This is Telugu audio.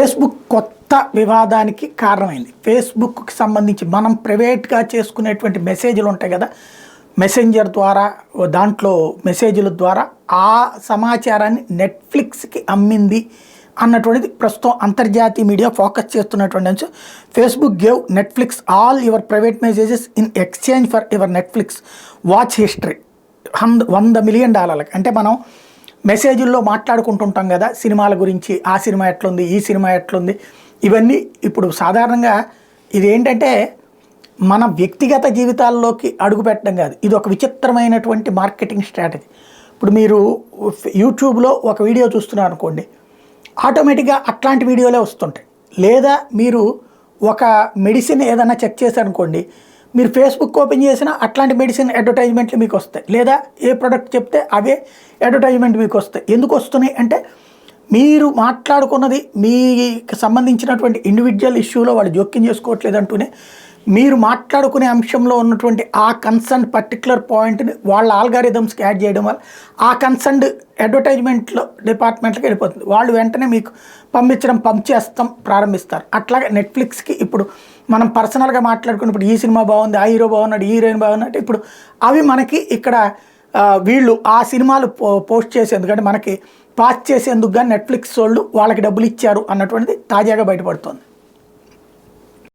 ఫేస్బుక్ కొత్త వివాదానికి కారణమైంది. ఫేస్బుక్కి సంబంధించి మనం ప్రైవేట్గా చేసుకునేటువంటి మెసేజ్లు ఉంటాయి కదా, మెసెంజర్ ద్వారా దాంట్లో మెసేజ్ల ద్వారా ఆ సమాచారాన్ని నెట్ఫ్లిక్స్కి అమ్మింది అన్నటువంటిది ప్రస్తుతం అంతర్జాతీయ మీడియా ఫోకస్ చేస్తున్నటువంటి అంశం. Facebook gave Netflix all your private messages in exchange for your Netflix watch history. $100 million. అంటే మనం మెసేజ్ల్లో మాట్లాడుకుంటుంటాం కదా సినిమాల గురించి, ఆ సినిమా ఎట్లుంది, ఈ సినిమా ఎట్లుంది, ఇవన్నీ ఇప్పుడు సాధారణంగా ఇదేంటంటే మన వ్యక్తిగత జీవితాల్లోకి అడుగుపెట్టడం కాదు, ఇది ఒక విచిత్రమైనటువంటి మార్కెటింగ్ స్ట్రాటజీ. ఇప్పుడు మీరు యూట్యూబ్లో ఒక వీడియో చూస్తున్నారు అనుకోండి, ఆటోమేటిక్గా అట్లాంటి వీడియోలే వస్తుంటాయి. లేదా మీరు ఒక మెడిసిన్ ఏదైనా చెక్ చేశారనుకోండి, మీరు ఫేస్బుక్ ఓపెన్ చేసినా అట్లాంటి మెడిసిన్ అడ్వర్టైజ్మెంట్లు మీకు వస్తాయి. లేదా ఏ ప్రోడక్ట్ చెప్తే అవే అడ్వర్టైజ్మెంట్ మీకు వస్తాయి. ఎందుకు వస్తున్నాయి అంటే మీరు మాట్లాడుకున్నది మీకు సంబంధించినటువంటి ఇండివిజువల్ ఇష్యూలో వాళ్ళు జోక్యం చేసుకోవట్లేదు అంటూనే మీరు మాట్లాడుకునే అంశంలో ఉన్నటువంటి ఆ కన్సర్న్ పర్టికులర్ పాయింట్ని వాళ్ళ ఆల్గారిథమ్స్కి యాడ్ చేయడం వల్ల ఆ కన్సర్న్డ్ అడ్వర్టైజ్మెంట్లో డిపార్ట్మెంట్కి వెళ్ళిపోతుంది. వాళ్ళు వెంటనే మీకు పంపించేస్తాం ప్రారంభిస్తారు. అట్లాగే నెట్ఫ్లిక్స్కి ఇప్పుడు మనం పర్సనల్గా మాట్లాడుకున్నప్పుడు ఈ సినిమా బాగుంది, ఆ హీరో బాగున్నాడు, ఈ హీరోయిన్ బాగున్నట్టు ఇప్పుడు అవి మనకి ఇక్కడ వీళ్ళు ఆ సినిమాలు పోస్ట్ చేసేందుకు అంటే మనకి పాస్ చేసేందుకు కానీ నెట్ఫ్లిక్స్ వాళ్ళు వాళ్ళకి డబ్బులు ఇచ్చారు అన్నటువంటిది తాజాగా బయటపడుతుంది.